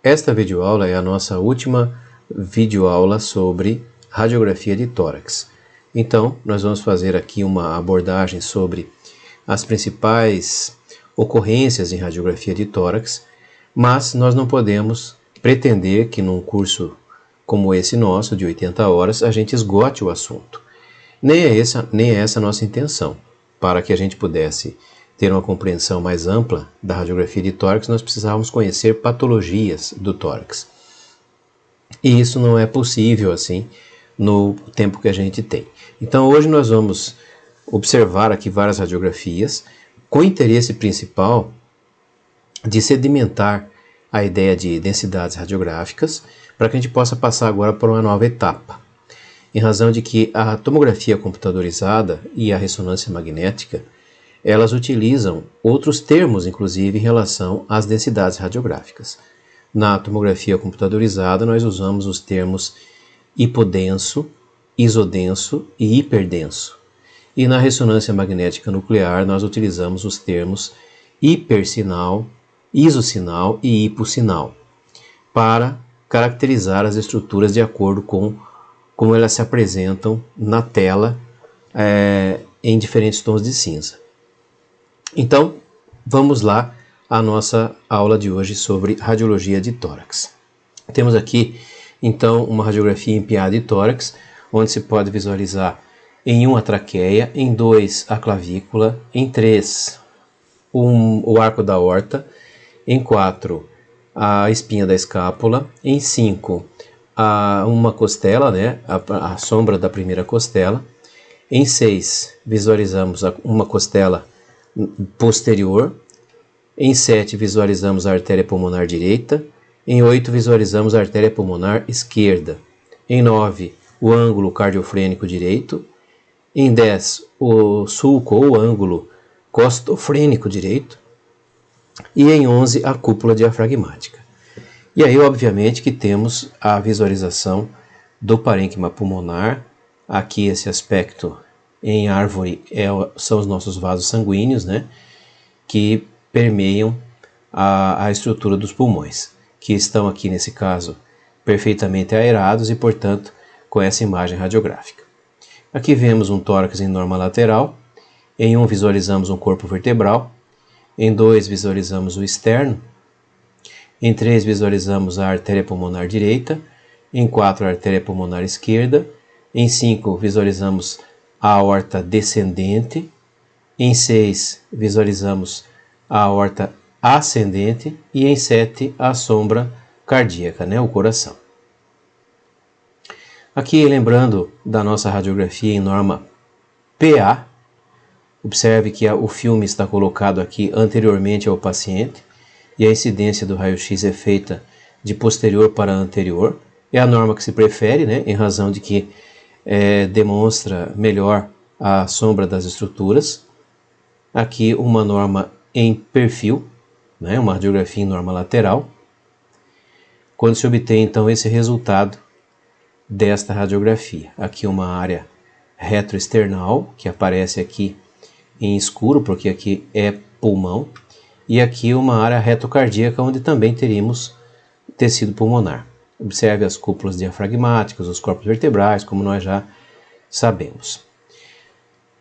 Esta videoaula é a nossa última videoaula sobre radiografia de tórax. Então, nós vamos fazer aqui uma abordagem sobre as principais ocorrências em radiografia de tórax, mas nós não podemos pretender que num curso como esse nosso, de 80 horas, a gente esgote o assunto. Nem é essa a nossa intenção. Para que a gente pudesse ter uma compreensão mais ampla da radiografia de tórax, nós precisávamos conhecer patologias do tórax. E isso não é possível assim no tempo que a gente tem. Então hoje nós vamos observar aqui várias radiografias com interesse principal de sedimentar a ideia de densidades radiográficas para que a gente possa passar agora por uma nova etapa. Em razão de que a tomografia computadorizada e a ressonância magnética, elas utilizam outros termos, inclusive, em relação às densidades radiográficas. Na tomografia computadorizada, nós usamos os termos hipodenso, isodenso e hiperdenso. E na ressonância magnética nuclear, nós utilizamos os termos hipersinal, isosinal e hipossinal, para caracterizar as estruturas de acordo com como elas se apresentam na tela em diferentes tons de cinza. Então, vamos lá à nossa aula de hoje sobre radiologia de tórax. Temos aqui, então, uma radiografia em PA de tórax, onde se pode visualizar em 1 a traqueia, em 2 a clavícula, em 3 o arco da aorta, em 4 a espinha da escápula, em 5 uma costela, né, a sombra da primeira costela. Em 6 visualizamos uma costela posterior. Em 7 visualizamos a artéria pulmonar direita. Em 8 visualizamos a artéria pulmonar esquerda. Em 9 o ângulo cardiofrênico direito. Em 10 o sulco ou ângulo costofrênico direito. E em 11 a cúpula diafragmática. E aí, obviamente, que temos a visualização do parênquima pulmonar. Aqui esse aspecto em árvore são os nossos vasos sanguíneos, né, que permeiam a estrutura dos pulmões, que estão aqui, nesse caso, perfeitamente aerados e, portanto, com essa imagem radiográfica. Aqui vemos um tórax em norma lateral. Em 1 visualizamos um corpo vertebral. Em 2 visualizamos o externo. Em 3 visualizamos a artéria pulmonar direita. Em 4 a artéria pulmonar esquerda. Em 5 visualizamos a aorta descendente. Em 6 visualizamos a aorta ascendente. E em 7 a sombra cardíaca, né, o coração. Aqui, lembrando da nossa radiografia em norma PA, observe que o filme está colocado aqui anteriormente ao paciente e a incidência do raio-x é feita de posterior para anterior. É a norma que se prefere, né, em razão de que demonstra melhor a sombra das estruturas. Aqui uma norma em perfil, né, uma radiografia em norma lateral, quando se obtém então esse resultado desta radiografia. Aqui uma área retroesternal, que aparece aqui em escuro, porque aqui é pulmão, e aqui uma área retocardíaca, onde também teríamos tecido pulmonar. Observe as cúpulas diafragmáticas, os corpos vertebrais, como nós já sabemos.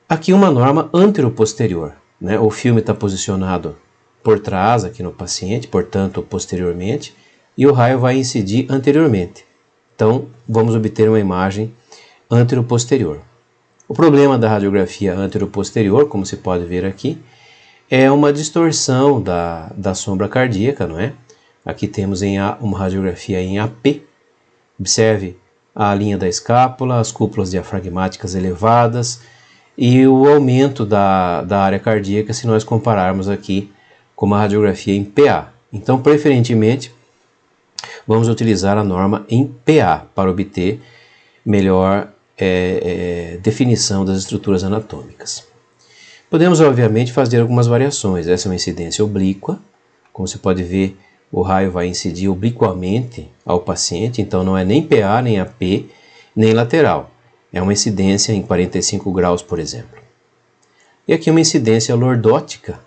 Aqui uma norma anteroposterior, né? O filme está posicionado por trás aqui no paciente, portanto posteriormente, e o raio vai incidir anteriormente. Então vamos obter uma imagem anteroposterior. O problema da radiografia anteroposterior, como se pode ver aqui, é uma distorção da sombra cardíaca, não é? Aqui temos uma radiografia em AP. Observe a linha da escápula, as cúpulas diafragmáticas elevadas e o aumento da área cardíaca se nós compararmos aqui com uma radiografia em PA. Então, preferentemente, vamos utilizar a norma em PA para obter melhor definição das estruturas anatômicas. Podemos, obviamente, fazer algumas variações. Essa é uma incidência oblíqua. Como você pode ver, o raio vai incidir obliquamente ao paciente, então não é nem PA, nem AP, nem lateral. É uma incidência em 45 graus, por exemplo. E aqui uma incidência lordótica.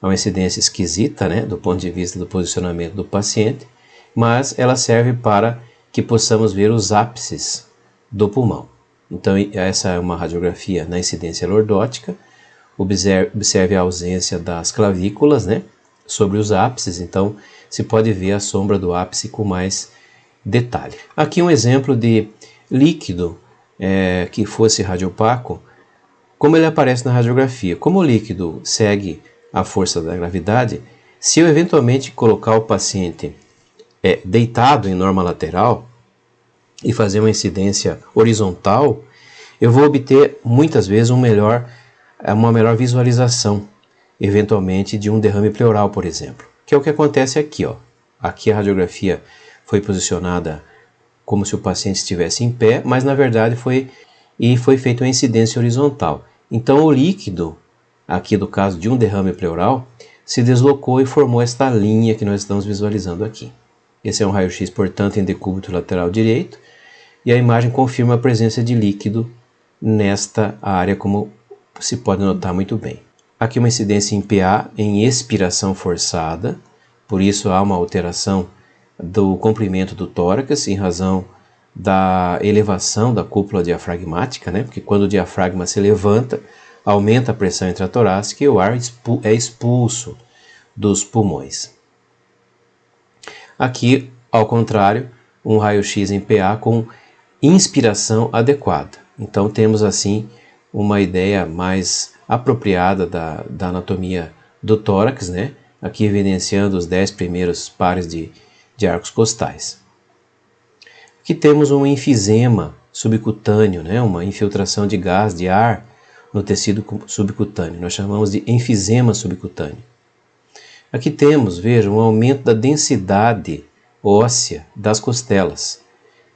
É uma incidência esquisita, né, do ponto de vista do posicionamento do paciente, mas ela serve para que possamos ver os ápices do pulmão. Então essa é uma radiografia na incidência lordótica. Observe a ausência das clavículas, né, sobre os ápices, então se pode ver a sombra do ápice com mais detalhe. Aqui um exemplo de líquido que fosse radiopaco, como ele aparece na radiografia. Como o líquido segue a força da gravidade, se eu eventualmente colocar o paciente deitado em norma lateral e fazer uma incidência horizontal, eu vou obter muitas vezes uma melhor visualização, eventualmente de um derrame pleural, por exemplo, que é o que acontece aqui, ó. Aqui a radiografia foi posicionada como se o paciente estivesse em pé, mas na verdade foi feita uma incidência horizontal. Então o líquido, aqui do caso de um derrame pleural, se deslocou e formou esta linha que nós estamos visualizando aqui. Esse é um raio-x, portanto, em decúbito lateral direito, e a imagem confirma a presença de líquido nesta área, como se pode notar muito bem. Aqui uma incidência em PA em expiração forçada, por isso há uma alteração do comprimento do tórax em razão da elevação da cúpula diafragmática, né? Porque quando o diafragma se levanta, aumenta a pressão intratorácica e o ar é expulso dos pulmões. Aqui, ao contrário, um raio-x em PA com inspiração adequada. Então temos assim uma ideia mais apropriada da anatomia do tórax, né? Aqui evidenciando os 10 primeiros pares de arcos costais. Aqui temos um enfisema subcutâneo, né? Uma infiltração de gás, de ar no tecido subcutâneo. Nós chamamos de enfisema subcutâneo. Aqui temos, veja, um aumento da densidade óssea das costelas.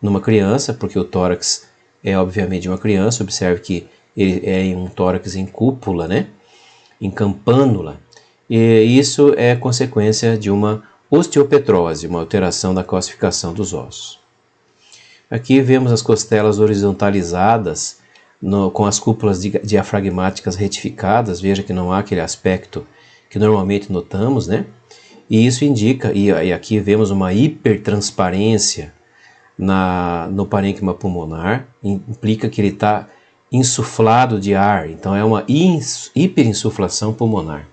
Numa criança, porque o tórax é obviamente de uma criança, observe que ele é um tórax em cúpula, né? Em campânula, e isso é consequência de uma osteopetrose, uma alteração da calcificação dos ossos. Aqui vemos as costelas horizontalizadas com as cúpulas diafragmáticas retificadas, veja que não há aquele aspecto que normalmente notamos, né? E isso indica, e aqui vemos uma hipertransparência no parênquima pulmonar, implica que ele está insuflado de ar, então é uma hiperinsuflação pulmonar.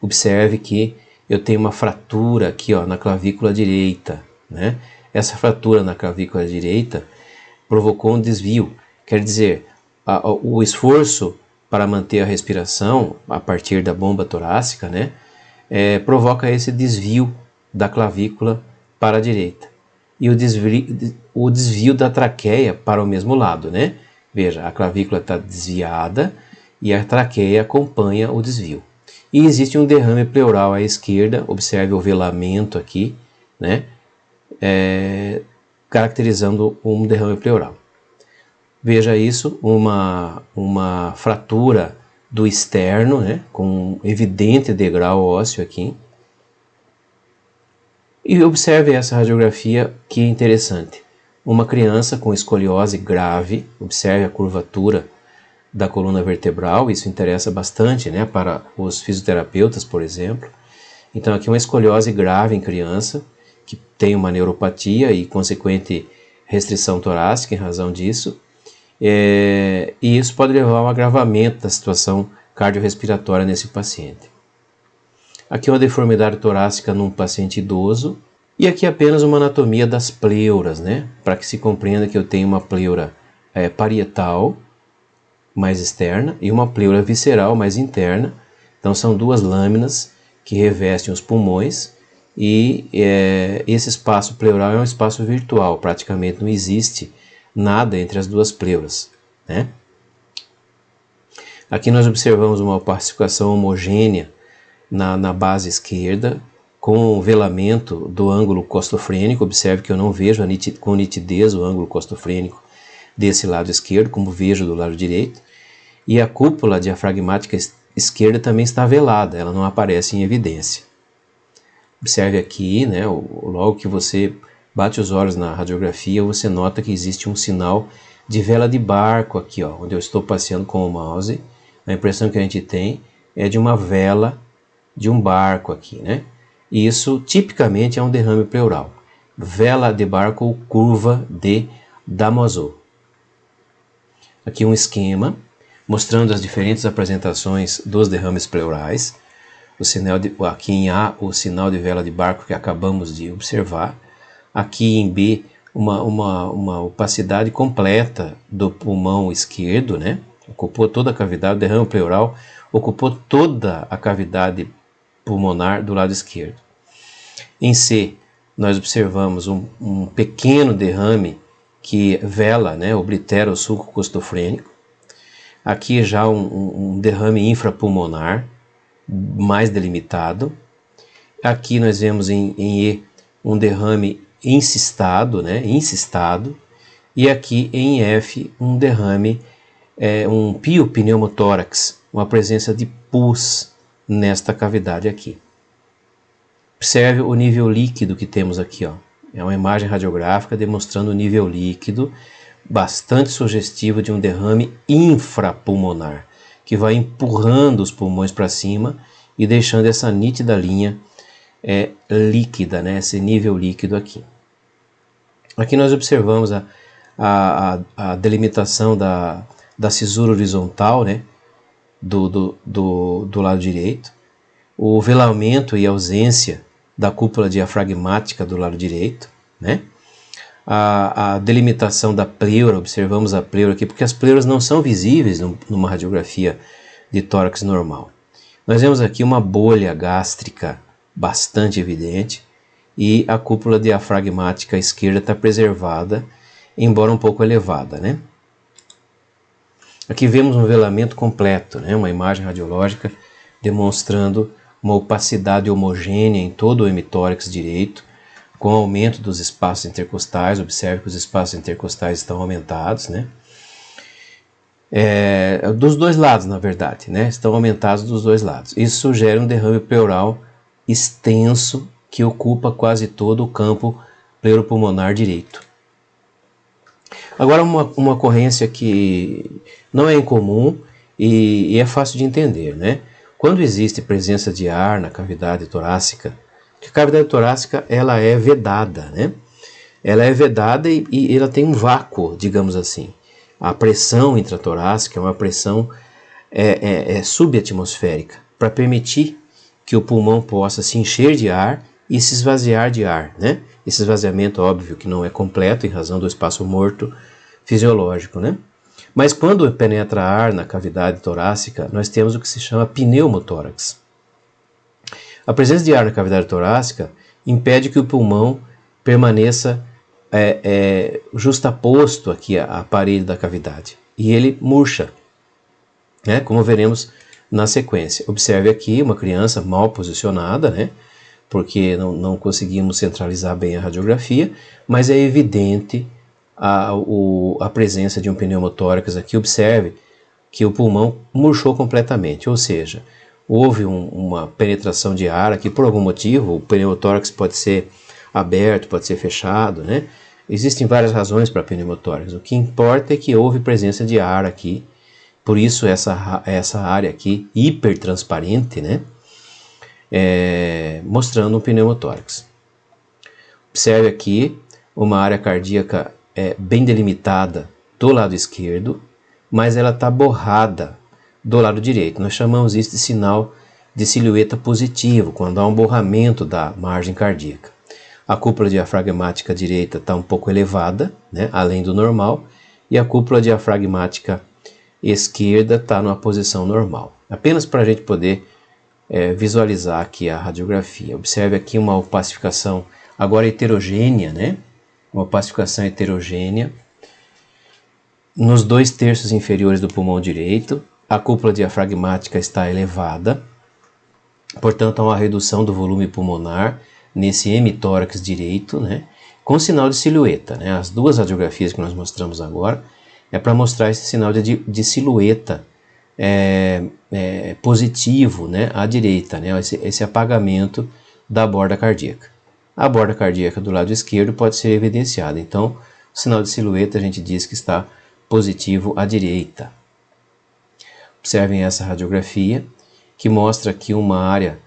Observe que eu tenho uma fratura aqui, ó, na clavícula direita, né? Essa fratura na clavícula direita provocou um desvio, quer dizer, o esforço para manter a respiração a partir da bomba torácica, né, provoca esse desvio da clavícula para a direita e o desvio da traqueia para o mesmo lado, né? Veja, a clavícula está desviada e a traqueia acompanha o desvio. E existe um derrame pleural à esquerda, observe o velamento aqui, né? Caracterizando um derrame pleural. Veja isso, uma fratura do externo, né? Com um evidente degrau ósseo aqui. E observe essa radiografia que é interessante. Uma criança com escoliose grave, observe a curvatura da coluna vertebral, isso interessa bastante, né, para os fisioterapeutas, por exemplo. Então aqui uma escoliose grave em criança, que tem uma neuropatia e consequente restrição torácica em razão disso, e isso pode levar ao agravamento da situação cardiorrespiratória nesse paciente. Aqui uma deformidade torácica num paciente idoso, e aqui apenas uma anatomia das pleuras, né, para que se compreenda que eu tenho uma pleura parietal, mais externa, e uma pleura visceral mais interna. Então são duas lâminas que revestem os pulmões, e esse espaço pleural é um espaço virtual, praticamente não existe nada entre as duas pleuras, né? Aqui nós observamos uma opacificação homogênea na base esquerda, com o velamento do ângulo costofrênico. Observe que eu não vejo com nitidez o ângulo costofrênico desse lado esquerdo, como vejo do lado direito. E a cúpula diafragmática esquerda também está velada, ela não aparece em evidência. Observe aqui, né, logo que você bate os olhos na radiografia, você nota que existe um sinal de vela de barco aqui, ó, onde eu estou passeando com o mouse. A impressão que a gente tem é de uma vela de um barco aqui, né? E isso tipicamente é um derrame pleural. Vela de barco ou curva de Damoiseau. Aqui um esquema mostrando as diferentes apresentações dos derrames pleurais. Aqui em A, o sinal de vela de barco que acabamos de observar. Aqui em B, uma opacidade completa do pulmão esquerdo, né? Ocupou toda a cavidade, o derrame pleural ocupou toda a cavidade pulmonar do lado esquerdo. Em C, nós observamos um pequeno derrame que vela, né, oblitera o sulco costofrênico. Aqui já um derrame infrapulmonar mais delimitado. Aqui nós vemos em E um derrame incistado, né, incistado. E aqui em F um derrame, um piopneumotórax, uma presença de pus nesta cavidade aqui. Observe o nível líquido que temos aqui, ó. É uma imagem radiográfica demonstrando o nível líquido, bastante sugestivo de um derrame infrapulmonar, que vai empurrando os pulmões para cima e deixando essa nítida linha líquida, né? Esse nível líquido aqui. Aqui nós observamos a delimitação da cisura horizontal, né? do lado direito, o velamento e ausência da cúpula diafragmática do lado direito, né? A delimitação da pleura, observamos a pleura aqui, porque as pleuras não são visíveis numa radiografia de tórax normal. Nós vemos aqui uma bolha gástrica bastante evidente e a cúpula diafragmática esquerda está preservada, embora um pouco elevada, né? Aqui vemos um velamento completo, né? Uma imagem radiológica demonstrando uma opacidade homogênea em todo o hemitórax direito, com aumento dos espaços intercostais. Observe que os espaços intercostais estão aumentados, né? Dos dois lados, na verdade, né? Estão aumentados dos dois lados. Isso sugere um derrame pleural extenso que ocupa quase todo o campo pleuropulmonar direito. Agora, uma ocorrência que não é incomum e é fácil de entender, né? Quando existe presença de ar na cavidade torácica, a cavidade torácica ela é vedada, né? Ela é vedada e ela tem um vácuo, digamos assim. A pressão intratorácica é uma pressão subatmosférica, para permitir que o pulmão possa se encher de ar e se esvaziar de ar, né? Esse esvaziamento, óbvio, que não é completo em razão do espaço morto fisiológico, né? Mas quando penetra ar na cavidade torácica, nós temos o que se chama pneumotórax. A presença de ar na cavidade torácica impede que o pulmão permaneça justaposto aqui à parede da cavidade. E ele murcha, né? Como veremos na sequência. Observe aqui uma criança mal posicionada, né? Porque não conseguimos centralizar bem a radiografia, mas é evidente a presença de um pneumotórax aqui. Observe que o pulmão murchou completamente, ou seja, houve uma penetração de ar aqui por algum motivo. O pneumotórax pode ser aberto, pode ser fechado, né? Existem várias razões para pneumotórax. O que importa é que houve presença de ar aqui, por isso essa área aqui hipertransparente, né? Mostrando um pneumotórax. Observe aqui uma área cardíaca bem delimitada do lado esquerdo, mas ela está borrada do lado direito. Nós chamamos isso de sinal de silhueta positivo, quando há um borramento da margem cardíaca. A cúpula diafragmática direita está um pouco elevada, né, além do normal, e a cúpula diafragmática esquerda está numa posição normal. Apenas para a gente poder visualizar aqui a radiografia. Observe aqui uma opacificação agora heterogênea, né? Uma opacificação heterogênea nos 2/3 inferiores do pulmão direito. A cúpula diafragmática está elevada, portanto há uma redução do volume pulmonar nesse hemitórax direito, né? Com sinal de silhueta, né? As duas radiografias que nós mostramos agora é para mostrar esse sinal de silhueta positivo, né, à direita, né, esse apagamento da borda cardíaca. A borda cardíaca do lado esquerdo pode ser evidenciada, então o sinal de silhueta a gente diz que está positivo à direita. Observem essa radiografia que mostra aqui uma área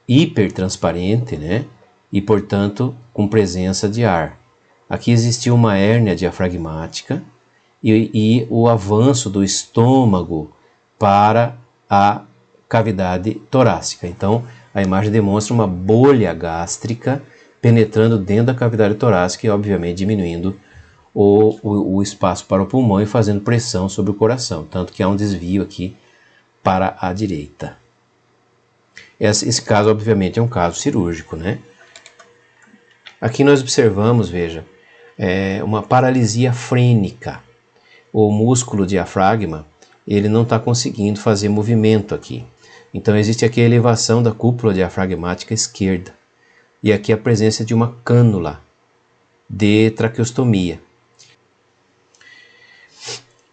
hipertransparente, né? E, portanto, com presença de ar. Aqui existiu uma hérnia diafragmática e o avanço do estômago para a cavidade torácica. Então, a imagem demonstra uma bolha gástrica penetrando dentro da cavidade torácica e, obviamente, diminuindo o espaço para o pulmão e fazendo pressão sobre o coração. Tanto que há um desvio aqui para a direita. Esse caso, obviamente, é um caso cirúrgico, né? Aqui nós observamos, veja, uma paralisia frênica. O músculo diafragma, ele não está conseguindo fazer movimento aqui. Então existe aqui a elevação da cúpula diafragmática esquerda. E aqui a presença de uma cânula de traqueostomia.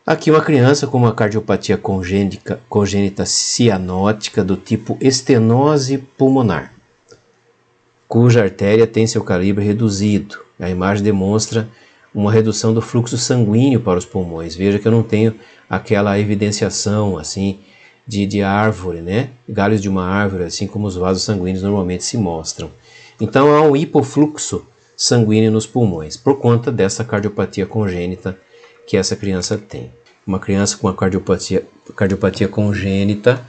Aqui uma criança com uma cardiopatia congênita cianótica do tipo estenose pulmonar, cuja artéria tem seu calibre reduzido. A imagem demonstra uma redução do fluxo sanguíneo para os pulmões. Veja que eu não tenho aquela evidenciação assim de árvore, né? Galhos de uma árvore, assim como os vasos sanguíneos normalmente se mostram. Então há um hipofluxo sanguíneo nos pulmões, por conta dessa cardiopatia congênita que essa criança tem. Uma criança com uma cardiopatia congênita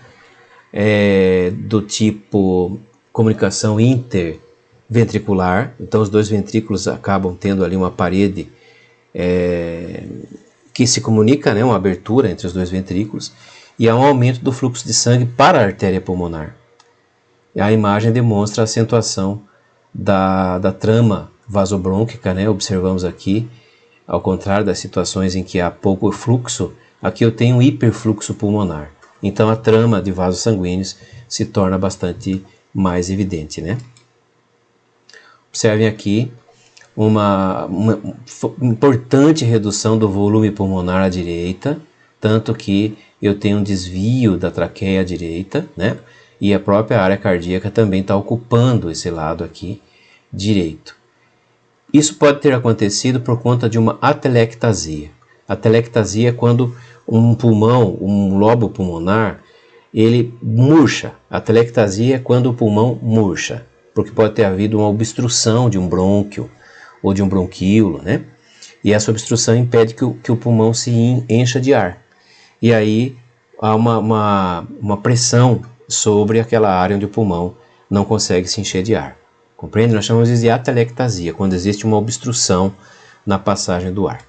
do tipo comunicação interventricular, então os dois ventrículos acabam tendo ali uma parede que se comunica, né, uma abertura entre os dois ventrículos, e há um aumento do fluxo de sangue para a artéria pulmonar. E a imagem demonstra a acentuação da trama vasobrônquica, né? Observamos aqui, ao contrário das situações em que há pouco fluxo, aqui eu tenho um hiperfluxo pulmonar. Então a trama de vasos sanguíneos se torna bastante mais evidente, né? Observem aqui uma importante redução do volume pulmonar à direita, tanto que eu tenho um desvio da traqueia à direita, né? E a própria área cardíaca também está ocupando esse lado aqui direito. Isso pode ter acontecido por conta de uma atelectasia. Atelectasia é quando um pulmão, um lobo pulmonar, ele murcha. Atelectasia é quando o pulmão murcha, porque pode ter havido uma obstrução de um brônquio ou de um bronquíolo, né? E essa obstrução impede que o pulmão se encha de ar. E aí há uma pressão sobre aquela área onde o pulmão não consegue se encher de ar. Compreende? Nós chamamos de atelectasia, quando existe uma obstrução na passagem do ar.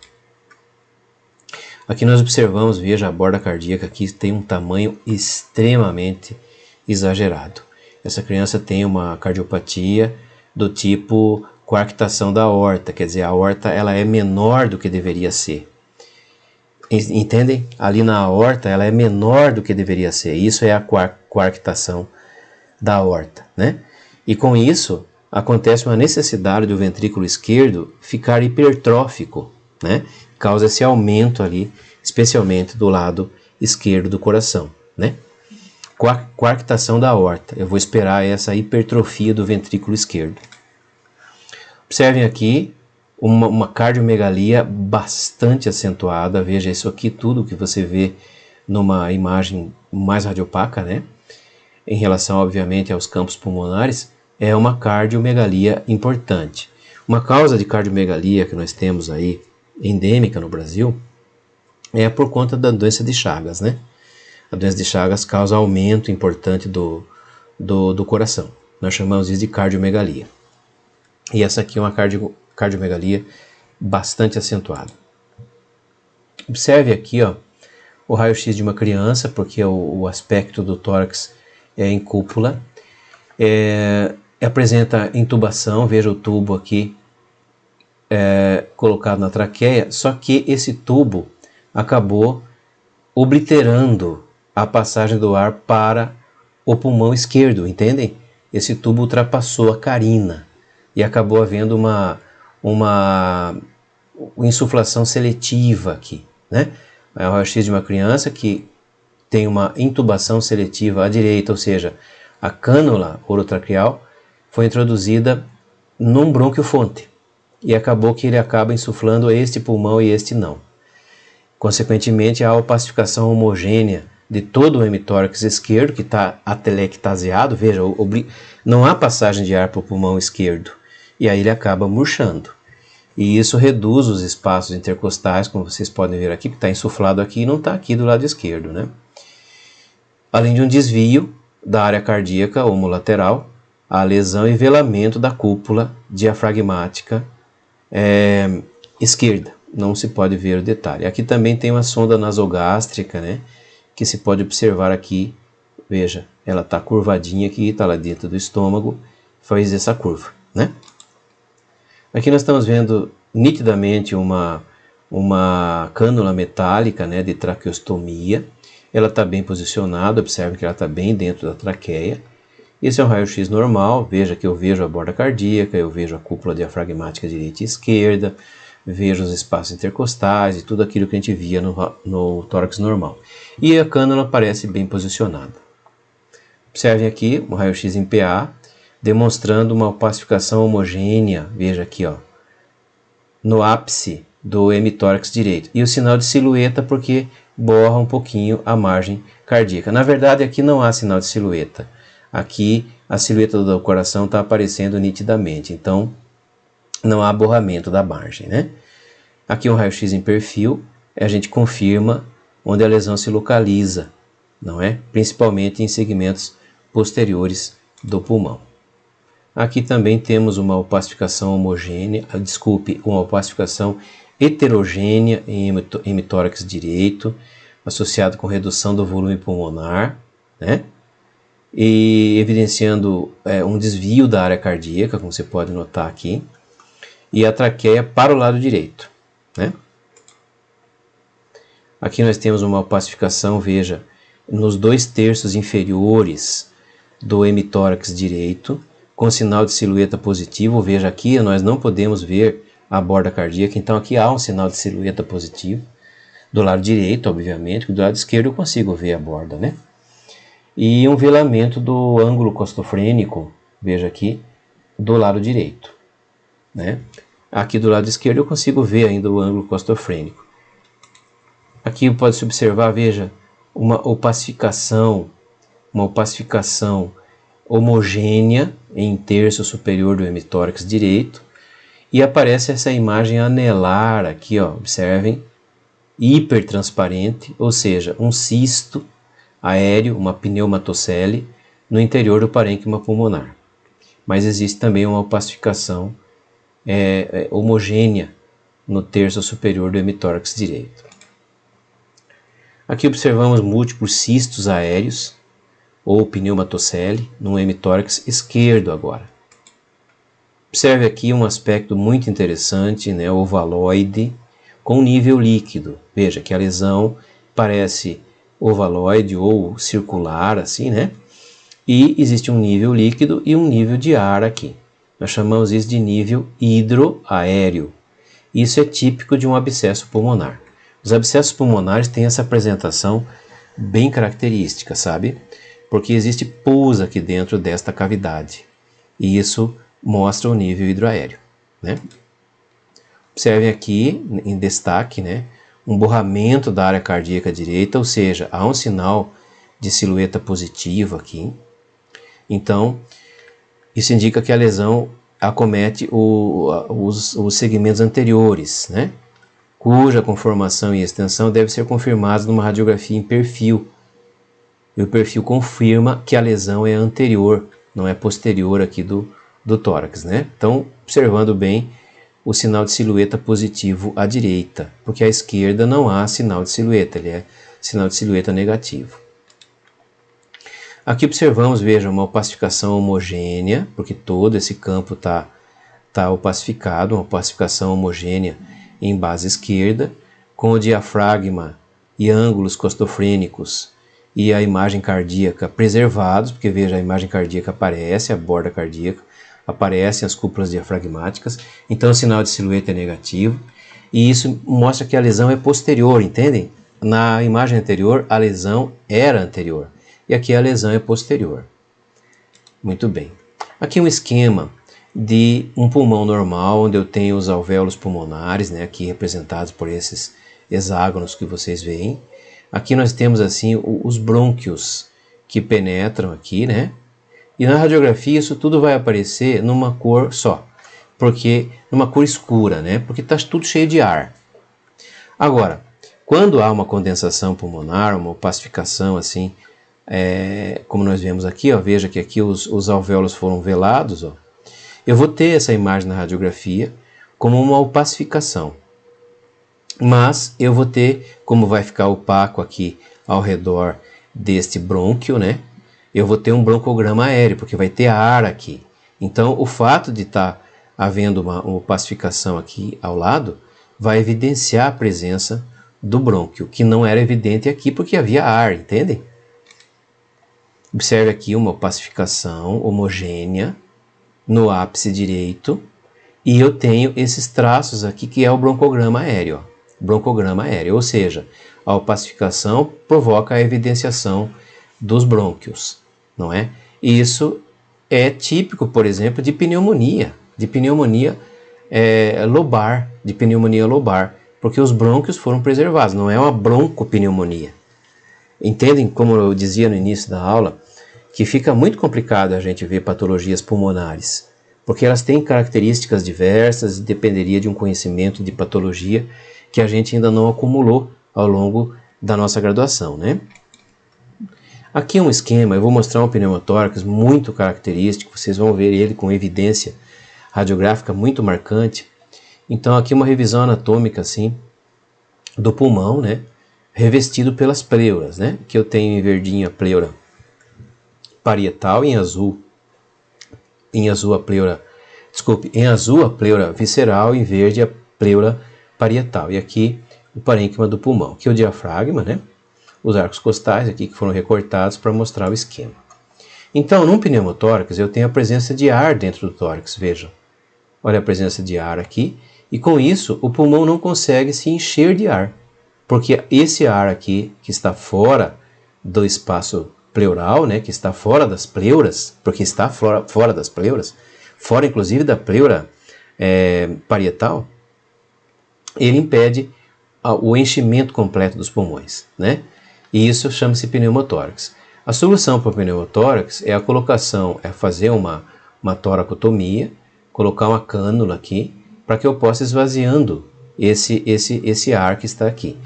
Aqui nós observamos, veja, a borda cardíaca aqui tem um tamanho extremamente exagerado. Essa criança tem uma cardiopatia do tipo coarctação da aorta, quer dizer, a aorta ela é menor do que deveria ser. Entendem? Ali na aorta ela é menor do que deveria ser. Isso é a coarctação da aorta, né? E com isso acontece uma necessidade do ventrículo esquerdo ficar hipertrófico, né? Causa esse aumento ali, especialmente do lado esquerdo do coração, né? Coarctação da aorta. Eu vou esperar essa hipertrofia do ventrículo esquerdo. Observem aqui uma cardiomegalia bastante acentuada. Veja isso aqui, tudo que você vê numa imagem mais radiopaca, né? Em relação, obviamente, aos campos pulmonares, é uma cardiomegalia importante. Uma causa de cardiomegalia que nós temos aí, endêmica no Brasil, é por conta da doença de Chagas, né? A doença de Chagas causa aumento importante do coração. Nós chamamos isso de cardiomegalia. E essa aqui é uma cardiomegalia bastante acentuada. Observe aqui, ó, o raio-x de uma criança, porque o aspecto do tórax é em cúpula. Apresenta intubação, veja o tubo aqui colocado na traqueia, só que esse tubo acabou obliterando a passagem do ar para o pulmão esquerdo, entendem? Esse tubo ultrapassou a carina e acabou havendo uma insuflação seletiva aqui, né? É o raio-x de uma criança que tem uma intubação seletiva à direita, ou seja, a cânula orotraqueal foi introduzida num brônquio-fonte e acabou que ele acaba insuflando este pulmão e este não. Consequentemente, há opacificação homogênea de todo o hemitórax esquerdo, que está atelectasiado, veja, não há passagem de ar para o pulmão esquerdo, e aí ele acaba murchando. E isso reduz os espaços intercostais, como vocês podem ver aqui, que está insuflado aqui e não está aqui do lado esquerdo, né? Além de um desvio da área cardíaca homolateral, a lesão e velamento da cúpula diafragmática esquerda. Não se pode ver o detalhe. Aqui também tem uma sonda nasogástrica, né? Que se pode observar aqui. Veja, ela está curvadinha aqui, está lá dentro do estômago, faz essa curva, né? Aqui nós estamos vendo nitidamente uma cânula metálica, né, de traqueostomia. Ela está bem posicionada, observe que ela está bem dentro da traqueia. Esse é um raio-x normal, veja que eu vejo a borda cardíaca, eu vejo a cúpula diafragmática direita e esquerda, vejo os espaços intercostais e tudo aquilo que a gente via no tórax normal. E a cânula parece bem posicionada. Observem aqui um raio-x em PA, demonstrando uma opacificação homogênea, veja aqui, ó, no ápice do hemitórax direito. E o sinal de silhueta porque borra um pouquinho a margem cardíaca. Na verdade, aqui não há sinal de silhueta. Aqui a silhueta do coração está aparecendo nitidamente, então não há borramento da margem, né? Aqui um raio-x em perfil, a gente confirma onde a lesão se localiza, não é? Principalmente em segmentos posteriores do pulmão. Aqui também temos uma opacificação homogênea, uma opacificação heterogênea em hemitórax direito, associado com redução do volume pulmonar, né? E evidenciando um desvio da área cardíaca, como você pode notar aqui, e a traqueia para o lado direito, né? Aqui nós temos uma opacificação, veja, nos 2/3 inferiores do hemitórax direito, com sinal de silhueta positivo. Veja aqui, nós não podemos ver a borda cardíaca, então aqui há um sinal de silhueta positivo. Do lado direito, obviamente, do lado esquerdo eu consigo ver a borda, né? E um velamento do ângulo costofrênico, veja aqui, do lado direito, né? Aqui do lado esquerdo eu consigo ver ainda o ângulo costofrênico. Aqui pode-se observar, veja, uma opacificação homogênea em terço superior do hemitórax direito, e aparece essa imagem anelar aqui, ó, observem, hipertransparente, ou seja, um cisto aéreo, uma pneumatocele, no interior do parênquima pulmonar. Mas existe também uma opacificação homogênea no terço superior do hemitórax direito. Aqui observamos múltiplos cistos aéreos, ou pneumatocele, no hemitórax esquerdo agora. Observe aqui um aspecto muito interessante, né, ovaloide, com nível líquido. Veja que a lesão parece ovaloide ou circular, assim, né? E existe um nível líquido e um nível de ar aqui. Nós chamamos isso de nível hidroaéreo. Isso é típico de um abscesso pulmonar. Os abscessos pulmonares têm essa apresentação bem característica, sabe? Porque existe pus aqui dentro desta cavidade. E isso mostra o nível hidroaéreo, né? Observem aqui em destaque, né, um borramento da área cardíaca direita, ou seja, há um sinal de silhueta positiva aqui. Então, isso indica que a lesão acomete os segmentos anteriores, né, cuja conformação e extensão deve ser confirmados numa radiografia em perfil. E o perfil confirma que a lesão é anterior, não é posterior aqui do tórax, né? Então, observando bem o sinal de silhueta positivo à direita, porque à esquerda não há sinal de silhueta, ele é sinal de silhueta negativo. Aqui observamos, veja, uma opacificação homogênea, porque todo esse campo está opacificado, uma opacificação homogênea em base esquerda, com o diafragma e ângulos costofrênicos e a imagem cardíaca preservados, porque veja, a imagem cardíaca aparece, a borda cardíaca, aparecem as cúpulas diafragmáticas, então o sinal de silhueta é negativo, e isso mostra que a lesão é posterior, entendem? Na imagem anterior, a lesão era anterior, e aqui a lesão é posterior. Muito bem. Aqui um esquema de um pulmão normal, onde eu tenho os alvéolos pulmonares, né, aqui representados por esses hexágonos que vocês veem. Aqui nós temos assim os brônquios que penetram aqui, né? E na radiografia isso tudo vai aparecer numa cor só, porque numa cor escura, né? Porque está tudo cheio de ar. Agora, quando há uma condensação pulmonar, uma opacificação assim, como nós vemos aqui, ó, veja que aqui os alvéolos foram velados, ó. Eu vou ter essa imagem na radiografia como uma opacificação. Mas eu vou ter, como vai ficar opaco aqui ao redor deste brônquio, né? Eu vou ter um broncograma aéreo, porque vai ter ar aqui. Então, o fato de estar havendo uma opacificação aqui ao lado, vai evidenciar a presença do brônquio, que não era evidente aqui porque havia ar, entendem? Observe aqui uma opacificação homogênea no ápice direito, e eu tenho esses traços aqui que é o broncograma aéreo. Broncograma aéreo, ou seja, a opacificação provoca a evidenciação dos brônquios, não é? E isso é típico, por exemplo, de pneumonia lobar, porque os brônquios foram preservados, não é uma broncopneumonia. Entendem, como eu dizia no início da aula, que fica muito complicado a gente ver patologias pulmonares, porque elas têm características diversas e dependeria de um conhecimento de patologia que a gente ainda não acumulou ao longo da nossa graduação, né? Aqui um esquema, eu vou mostrar um pneumotórax muito característico, vocês vão ver ele com evidência radiográfica muito marcante. Então aqui uma revisão anatômica assim do pulmão, né, revestido pelas pleuras, né, que eu tenho em verdinho a pleura parietal, em azul a pleura visceral, em verde a pleura parietal. E aqui o parênquima do pulmão, aqui o diafragma, né, os arcos costais aqui que foram recortados para mostrar o esquema. Então, num pneumotórax eu tenho a presença de ar dentro do tórax, vejam. Olha a presença de ar aqui, e com isso o pulmão não consegue se encher de ar, porque esse ar aqui, que está fora do espaço pleural, né, que está fora das pleuras, porque está fora das pleuras, fora inclusive da pleura parietal, ele impede o enchimento completo dos pulmões, né? E isso chama-se pneumotórax. A solução para o pneumotórax é a colocação, é fazer uma toracotomia, colocar uma cânula aqui, para que eu possa esvaziando esse ar que está aqui.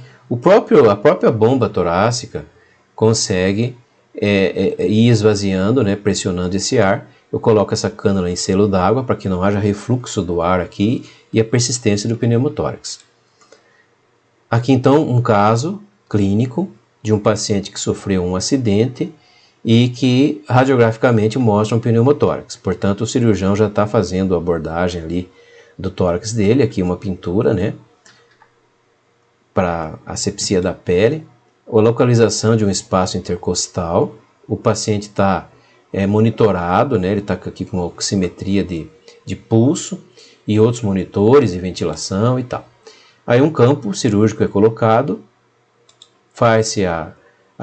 A própria bomba torácica consegue ir esvaziando, né, pressionando esse ar. Eu coloco essa cânula em selo d'água para que não haja refluxo do ar aqui e a persistência do pneumotórax. Aqui então um caso clínico de um paciente que sofreu um acidente e que radiograficamente mostra um pneumotórax. Portanto, o cirurgião já está fazendo a abordagem ali do tórax dele, aqui uma pintura, né, para asepsia da pele, a localização de um espaço intercostal, o paciente está monitorado, né, ele está aqui com uma oximetria de pulso e outros monitores e ventilação e tal. Aí um campo cirúrgico é colocado, faz-se a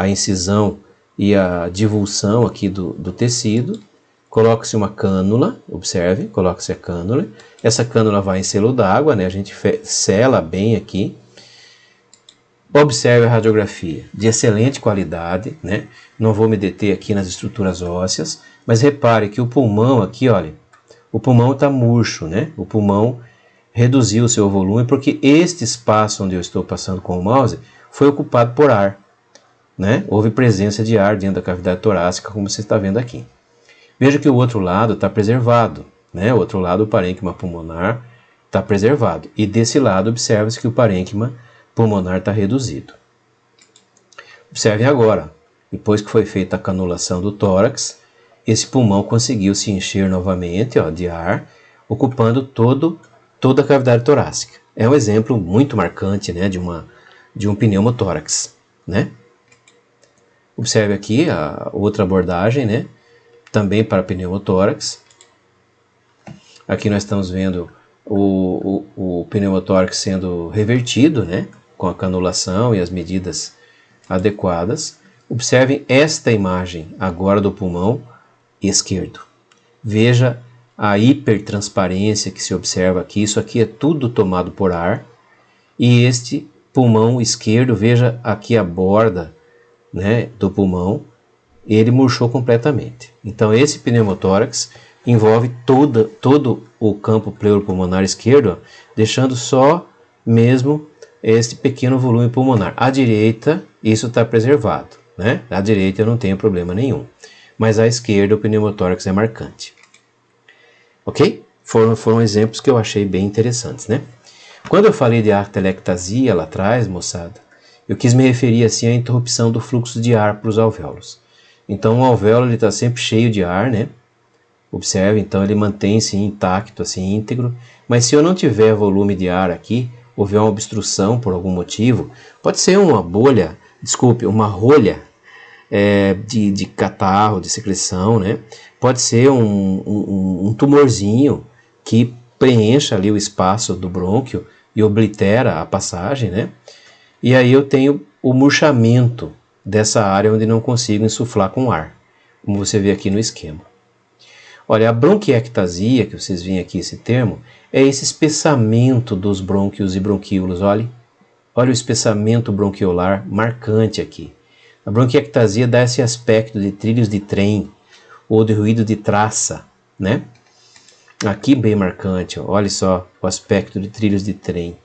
incisão e a divulsão aqui do tecido, coloca-se uma cânula, observe, coloca-se a cânula, essa cânula vai em selo d'água, né, a gente sela bem aqui, observe a radiografia, de excelente qualidade, né, não vou me deter aqui nas estruturas ósseas, mas repare que o pulmão aqui, olha, o pulmão está murcho, né, o pulmão reduziu o seu volume porque este espaço onde eu estou passando com o mouse foi ocupado por ar, né? Houve presença de ar dentro da cavidade torácica, como você está vendo aqui. Veja que o outro lado está preservado, né? O outro lado, o parênquima pulmonar, está preservado. E desse lado, observa-se que o parênquima pulmonar está reduzido. Observem agora, depois que foi feita a canulação do tórax, esse pulmão conseguiu se encher novamente, ó, de ar, ocupando toda a cavidade torácica. É um exemplo muito marcante, né, de um pneumotórax, né? Observe aqui a outra abordagem, né, também para pneumotórax. Aqui nós estamos vendo o pneumotórax sendo revertido, né, com a canulação e as medidas adequadas. Observem esta imagem agora do pulmão esquerdo. Veja a hipertransparência que se observa aqui. Isso aqui é tudo tomado por ar. E este pulmão esquerdo, veja aqui a borda, né, do pulmão, ele murchou completamente. Então esse pneumotórax envolve todo o campo pleuropulmonar esquerdo, ó, deixando só mesmo este pequeno volume pulmonar. À direita, isso está preservado, né? À direita eu não tenho problema nenhum. Mas à esquerda o pneumotórax é marcante. Ok? Foram exemplos que eu achei bem interessantes, né? Quando eu falei de atelectasia lá atrás, moçada, eu quis me referir assim à interrupção do fluxo de ar para os alvéolos. Então o alvéolo está sempre cheio de ar, né? Observe, então ele mantém-se intacto, assim, íntegro. Mas se eu não tiver volume de ar aqui, houver uma obstrução por algum motivo, pode ser uma bolha, desculpe, uma rolha de catarro, de secreção, né? Pode ser um tumorzinho que preencha ali o espaço do brônquio e oblitera a passagem, né? E aí eu tenho o murchamento dessa área onde não consigo insuflar com ar, como você vê aqui no esquema. Olha, a bronquiectasia, que vocês veem aqui esse termo, é esse espessamento dos brônquios e bronquíolos. Olha o espessamento bronquiolar marcante aqui. A bronquiectasia dá esse aspecto de trilhos de trem ou de ruído de traça, né? Aqui bem marcante, ó. Olha só o aspecto de trilhos de trem.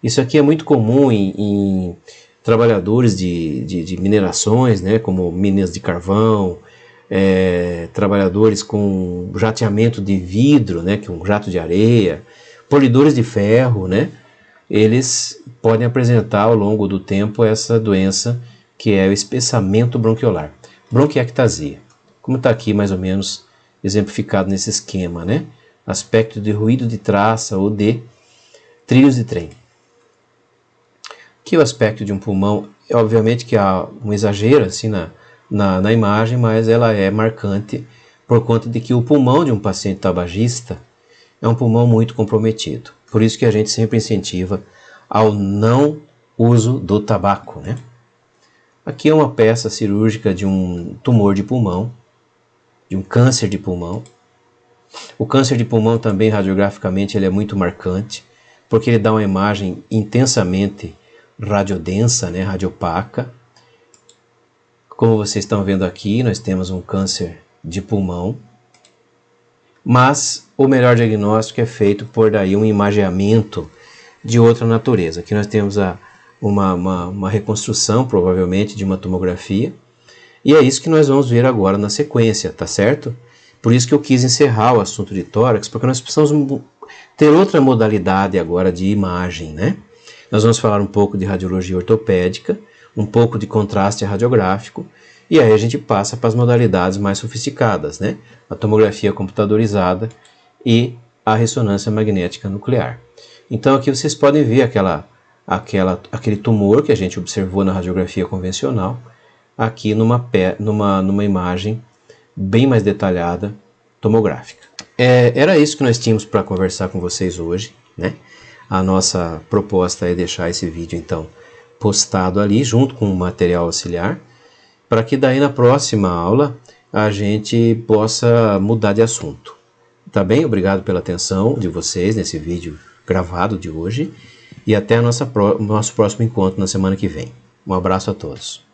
Isso aqui é muito comum em trabalhadores de minerações, né? Como minas de carvão, trabalhadores com jateamento de vidro, né, que é um jato de areia, polidores de ferro, né, eles podem apresentar ao longo do tempo essa doença que é o espessamento bronquiolar, bronquiectasia, como está aqui mais ou menos exemplificado nesse esquema, né, aspecto de ruído de traça ou de trilhos de trem. Aqui o aspecto de um pulmão, obviamente que há um exagero assim na imagem, mas ela é marcante por conta de que o pulmão de um paciente tabagista é um pulmão muito comprometido. Por isso que a gente sempre incentiva ao não uso do tabaco, né? Aqui é uma peça cirúrgica de um tumor de pulmão, de um câncer de pulmão. O câncer de pulmão também radiograficamente ele é muito marcante, porque ele dá uma imagem intensamente radiodensa, né, radiopaca. Como vocês estão vendo aqui, nós temos um câncer de pulmão, mas o melhor diagnóstico é feito por daí um imageamento de outra natureza. Aqui nós temos uma reconstrução, provavelmente, de uma tomografia, e é isso que nós vamos ver agora na sequência, tá certo? Por isso que eu quis encerrar o assunto de tórax, porque nós precisamos ter outra modalidade agora de imagem, né? Nós vamos falar um pouco de radiologia ortopédica, um pouco de contraste radiográfico, e aí a gente passa para as modalidades mais sofisticadas, né? A tomografia computadorizada e a ressonância magnética nuclear. Então aqui vocês podem ver aquele tumor que a gente observou na radiografia convencional, aqui numa imagem bem mais detalhada, tomográfica. Era isso que nós tínhamos para conversar com vocês hoje, né? A nossa proposta é deixar esse vídeo, então, postado ali, junto com o material auxiliar, para que daí na próxima aula a gente possa mudar de assunto. Tá bem? Obrigado pela atenção de vocês nesse vídeo gravado de hoje, e até o nosso próximo encontro na semana que vem. Um abraço a todos.